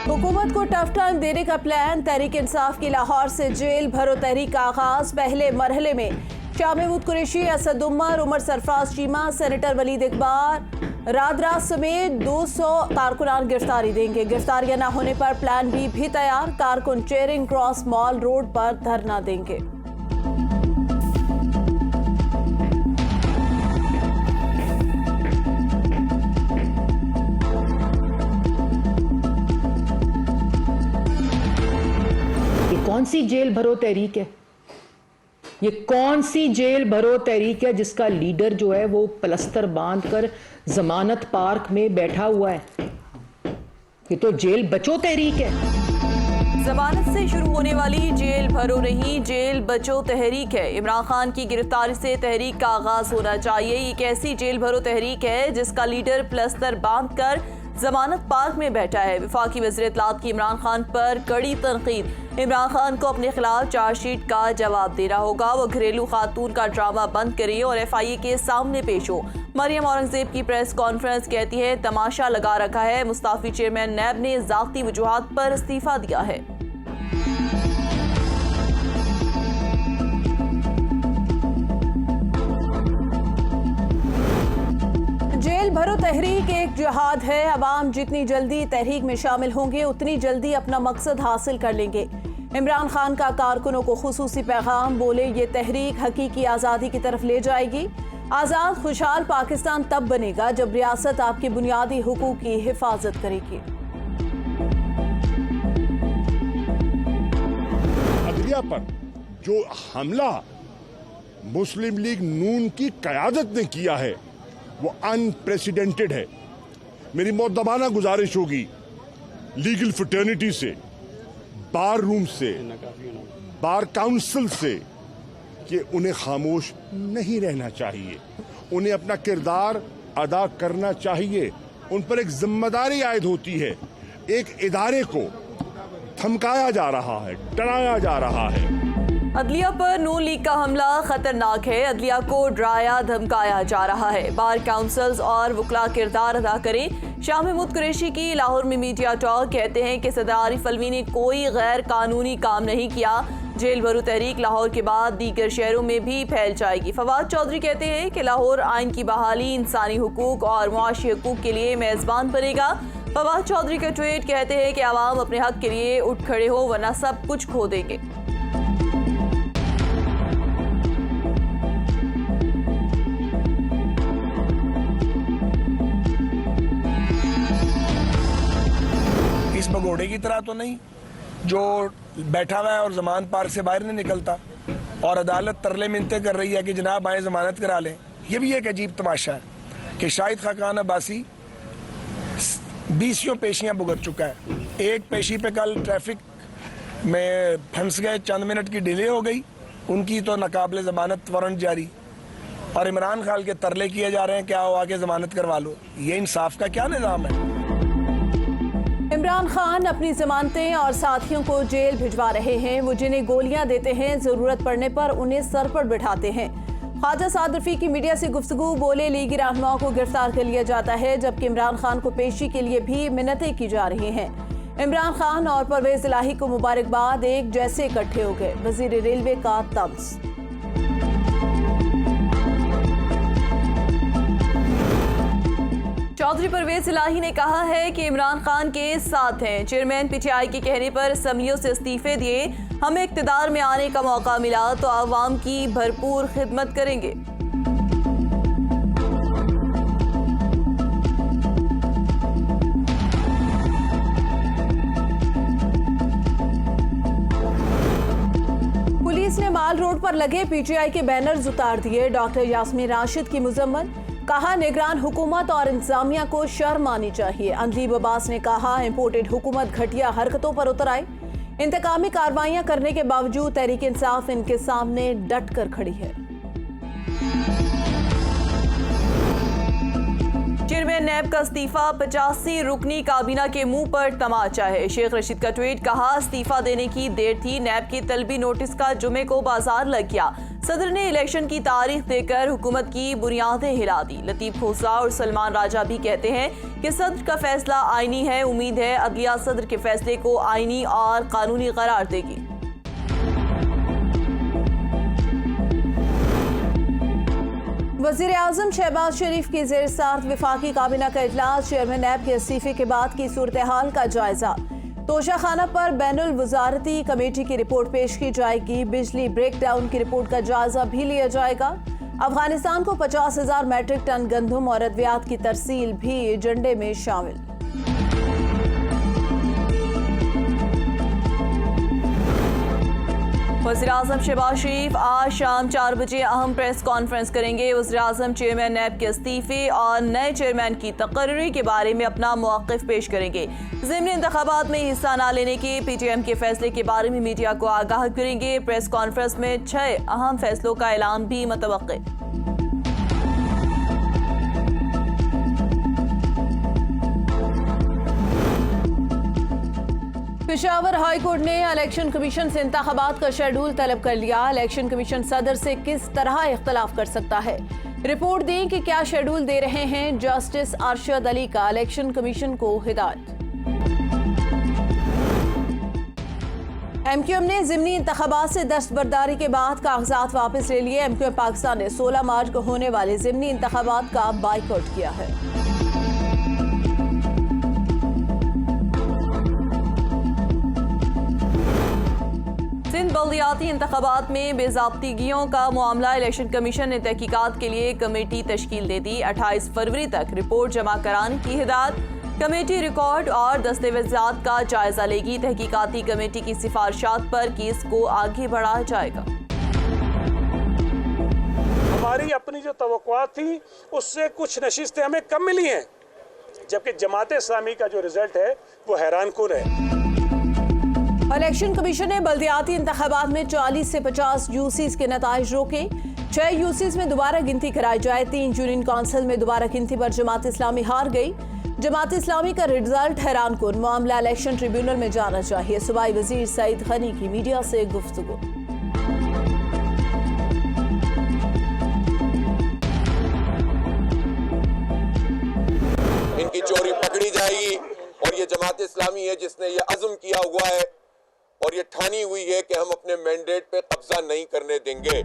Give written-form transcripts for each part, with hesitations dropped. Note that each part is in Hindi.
हुकूमत को टफ टाइम देने का प्लान। तहरीक इंसाफ की लाहौर से जेल भरो तहरीक का आगाज। पहले मरहले में शाह महमूद कुरैशी, असद उमर, उमर सरफराज चीमा, सेनेटर वलीद इकबाल, रादरा समेत 200 कारकुनान गिरफ्तारी देंगे। गिरफ्तारियां न होने पर प्लान बी भी तैयार। कारकुन चेयरिंग क्रॉस मॉल रोड पर धरना देंगे। कौन सी जेल भरो तहरीक है? ये कौन सी जेल भरो तहरीक है जिसका लीडर जो है वो प्लस्तर बांधकर जमानत पार्क में बैठा हुआ है? ये तो जेल बचो तहरीक है। जमानत से शुरू होने वाली जेल भरो नहीं, जेल बचो तहरीक है। इमरान खान की गिरफ्तारी से तहरीक का आगाज होना चाहिए। ये एक ऐसी जेल भरो तहरीक है जिसका लीडर प्लस्तर बांधकर जमानत पार्क में बैठा है। वफाकी वज़ीर इत्तलात की इमरान खान पर कड़ी तनकीद। इमरान खान को अपने खिलाफ चार्जशीट का जवाब देना होगा। वो घरेलू खातून का ड्रामा बंद करें और FIA के सामने पेश हो। मरियम औरंगजेब की प्रेस कॉन्फ्रेंस कहती है तमाशा लगा रखा है। मुस्ताफी चेयरमैन नैब ने ज़ाती वजूहात पर इस्तीफा दिया है। जेल भरो तहरीक एक जिहाद है। अवाम जितनी जल्दी तहरीक में शामिल होंगे उतनी जल्दी अपना मकसद हासिल कर लेंगे। इमरान खान का कारकुनों को खुसूसी पैगाम। बोले ये तहरीक हकीकी आज़ादी की तरफ ले जाएगी। आज़ाद खुशहाल पाकिस्तान तब बनेगा जब रियासत आपके बुनियादी हुकूक की हिफाजत करेगी। अदलिया पर जो हमला मुस्लिम लीग नून की क़यादत ने किया है वो अनप्रेसिडेंटेड है। मेरी मुद्दबाना गुजारिश होगी लीगल फ्रेटर्निटी से, बार रूम से, बार काउंसिल से कि उन्हें खामोश नहीं रहना चाहिए। उन्हें अपना किरदार अदा करना चाहिए। उन पर एक जिम्मेदारी आयद होती है। एक इदारे को धमकाया जा रहा है, डराया जा रहा है। अदलिया पर नून लीग का हमला खतरनाक है। अदलिया को डराया धमकाया जा रहा है। बार काउंसिल्स और वकला किरदार अदा करें। शाह महमूद कुरैशी की लाहौर में मीडिया टॉक। कहते हैं कि सदर आरिफ अलवी ने कोई गैर कानूनी काम नहीं किया। जेल भरो तहरीक लाहौर के बाद दीगर शहरों में भी फैल जाएगी। फवाद चौधरी कहते हैं कि लाहौर आइन की बहाली, इंसानी हुकूक और मुआशी हुकूक के लिए मेज़बान बनेगा। फवाद चौधरी का ट्वीट कहते हैं कि आवाम अपने हक के लिए उठ खड़े हो वरना सब कुछ खो देंगे। इस भगोड़े की तरह तो नहीं जो बैठा हुआ है और जमान पार्क से बाहर नहीं निकलता और अदालत तरले मिन्नतें कर रही है कि जनाब आए जमानत करा लें। ये भी एक अजीब तमाशा है कि शाहिद खाकान अब्बासी 20 पेशियां भुगत चुका है। एक पेशी पे कल ट्रैफिक में फंस गए, चंद मिनट की डिले हो गई, उनकी तो नाकाबिले जमानत वारंट जारी। और इमरान खान के तरले किए जा रहे हैं क्या हो आके जमानत करवा लो। ये इंसाफ का क्या निज़ाम है? इमरान खान अपनी जमानतें और साथियों को जेल भिजवा रहे हैं। वो जिन्हें गोलियां देते हैं जरूरत पड़ने पर उन्हें सर पर बिठाते हैं। ख्वाजा साद रफी की मीडिया से गुफ्तगू। बोले लीगी रहनुमाओं को गिरफ्तार कर लिया जाता है जबकि इमरान खान को पेशी के लिए भी मिन्नतें की जा रही हैं। इमरान खान और परवेज इलाही को मुबारकबाद, एक जैसे इकट्ठे हो गए। वजीर रेलवे का तंज। चौधरी परवेज इलाही ने कहा है कि इमरान खान के साथ हैं। चेयरमैन PTI के कहने पर असम्बलियों से इस्तीफे दिए। हमें इक्तदार में आने का मौका मिला तो आवाम की भरपूर खिदमत करेंगे। पुलिस ने माल रोड पर लगे PTI के बैनर्स उतार दिए। डॉक्टर यास्मीन राशिद की मुजम्मन। कहा निगरान हुकूमत और इंतजामिया को शर्म आनी चाहिए। अंदलीब अब्बास ने कहा इंपोर्टेड हुकूमत घटिया हरकतों पर उतर आई। इंतकामी कार्रवाइयां करने के बावजूद तहरीक इंसाफ इनके सामने डट कर खड़ी है। चेयरमैन नैब का इस्तीफा 85 रुकनी काबीना के मुंह पर तमाचा है। शेख रशीद का ट्वीट। कहा इस्तीफा देने की देर थी। नैब की तलबी नोटिस का जुमे को बाजार लग गया। सदर ने इलेक्शन की तारीख देकर हुकूमत की बुनियादें हिला दी। लतीफ खोसा और सलमान राजा भी कहते हैं कि सदर का फैसला आईनी है। उम्मीद है अदलिया सदर के फैसले को आईनी और कानूनी करार देगी। वज़ीर आज़म शहबाज शरीफ की ज़ेर सदारत वफाकी काबीना का इजलास। चेयरमैन नैब के इस्तीफे के बाद की सूरत हाल का जायजा। तोशाखाना पर बैनुल वज़ारती कमेटी की रिपोर्ट पेश की जाएगी। बिजली ब्रेकडाउन की रिपोर्ट का जायजा भी लिया जाएगा। अफगानिस्तान को 50,000 मैट्रिक टन गंदम और अद्वियात की तरसील भी एजेंडे में शामिल। वज़ीर आज़म शहबाज शरीफ आज शाम 4 बजे अहम प्रेस कॉन्फ्रेंस करेंगे। वज़ीर आज़म चेयरमैन नैब के इस्तीफे और नए चेयरमैन की तकर्री के बारे में अपना मौक़िफ़ पेश करेंगे। ज़िमनी इंतख़ाबात में हिस्सा न लेने के PTM के फैसले के बारे में मीडिया को आगाह करेंगे। प्रेस कॉन्फ्रेंस में 6 अहम फैसलों का ऐलान भी मुतवक्के। पेशावर हाई कोर्ट ने इलेक्शन कमीशन से इंतखाबात का शेड्यूल तलब कर लिया। इलेक्शन कमीशन सदर से किस तरह इख्तलाफ कर सकता है, रिपोर्ट दें कि क्या शेड्यूल दे रहे हैं। जस्टिस अरशद अली का इलेक्शन कमीशन को हिदायत। MQM ने ज़िमनी इंतखाबात से दस्तबरदारी के बाद कागजात वापस ले लिए। MQM पाकिस्तान ने 16 मार्च को होने वाले ज़िमनी इंतखाबात का बाइकआउट किया है। सिंध बल्दियाती इंतखाबात में बेज़ाब्तिगियों का मामला। इलेक्शन कमीशन ने तहकीकात के लिए कमेटी तश्कील दे दी। 28 फरवरी तक रिपोर्ट जमा कराने की हिदायत। कमेटी रिकॉर्ड और दस्तावेजात का जायजा लेगी। तहकीकाती कमेटी की सिफारिशात पर केस को आगे बढ़ाया जाएगा। हमारी अपनी जो तवक्कुआत थी उससे कुछ नशिस्तें हमें कम मिली हैं, जबकि जमात इस्लामी का जो रिजल्ट है वो हैरानकुन है। इलेक्शन कमीशन ने बल्दियाती इंतखाबात में 40 से 50 यूसीज के नताइज रोके। 6 यूसीज में दोबारा गिनती कराई जाए। 3 यूनियन काउंसिल में दोबारा गिनती पर जमात इस्लामी हार गई। जमात इस्लामी का रिजल्ट हैरानकुन। मामला इलेक्शन ट्रिब्यूनल में जाना चाहिए। सूबाई वजीर सईद गनी की मीडिया से गुफ्तगू। इनकी चोरी पकड़ी जाएगी और ये जमात इस्लामी है जिसने ये अज़्म किया हुआ है और ये ठानी हुई है कि हम अपने मैंडेट पे कब्जा नहीं करने देंगे।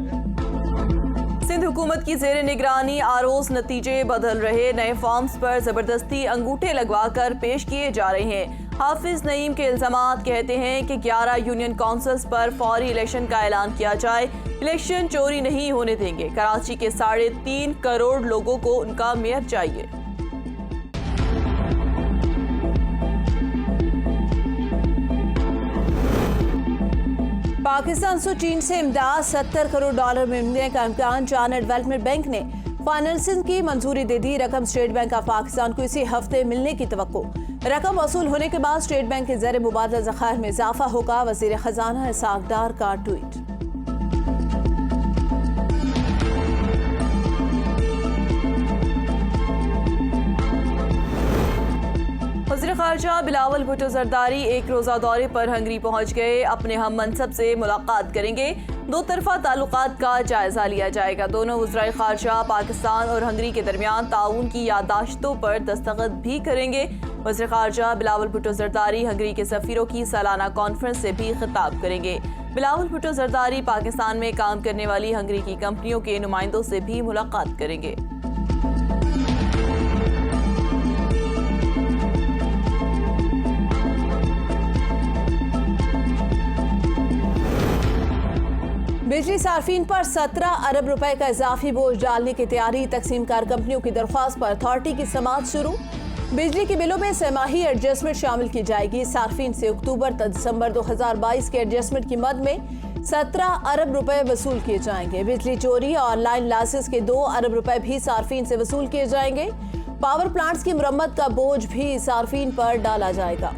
सिंध हुकूमत की ज़ेर निगरानी आरोज नतीजे बदल रहे। नए फॉर्म्स पर जबरदस्ती अंगूठे लगवाकर पेश किए जा रहे हैं। हाफिज नईम के इल्जामात कहते हैं कि 11 यूनियन काउंसिल्स पर फौरी इलेक्शन का ऐलान किया जाए। इलेक्शन चोरी नहीं होने देंगे। कराची के 3.5 करोड़ लोगों को उनका मेयर चाहिए। पाकिस्तान से चीन से इमदाद $70 करोड़ मिलने का इम्कान। चाइना डेवलपमेंट बैंक ने फाइनेंसिंग की मंजूरी दे दी। रकम स्टेट बैंक ऑफ पाकिस्तान को इसी हफ्ते मिलने की तवक्को। रकम वसूल होने के बाद स्टेट बैंक के ज़र मुबादला ज़खायर में इजाफा होगा। वज़ीर खजाना इसाक डार का ट्वीट। वज़ीर ख़ारजा बिलावल भुट्टो ज़रदारी एक रोज़ा दौरे पर हंगरी पहुंच गए। अपने हम मनसब से मुलाकात करेंगे। 2 तरफ़ा ताल्लुकात का जायज़ा लिया जाएगा। दोनों वज़राए ख़ारजा पाकिस्तान और हंगरी के दरमियान ताउन की याददाश्तों पर दस्तखत भी करेंगे। वज़ीर ख़ारजा बिलावल भुट्टो ज़रदारी हंगरी के सफ़ीरों की सालाना कॉन्फ्रेंस से भी खिताब करेंगे। बिलावल भुट्टो ज़रदारी पाकिस्तान में काम करने वाली हंगरी की कंपनियों के नुमाइंदों से भी मुलाकात करेंगे। बिजली सार्फिन पर 17 अरब रुपए का इजाफी बोझ डालने की तैयारी। तकसीम कार कंपनियों की दरख्वास्त पर अथॉरिटी की समाअत शुरू। बिजली के बिलों में सहमाही एडजस्टमेंट शामिल की जाएगी। सार्फिन से अक्टूबर तक दिसंबर 2022 के एडजस्टमेंट की मद में 17 अरब रुपए वसूल किए जाएंगे। बिजली चोरी और ऑनलाइन लाइसेंस के 2 अरब रुपए भी सार्फिन से वसूल किए जाएंगे। पावर प्लांट्स की मुरम्मत का बोझ भी सार्फिन पर डाला जाएगा।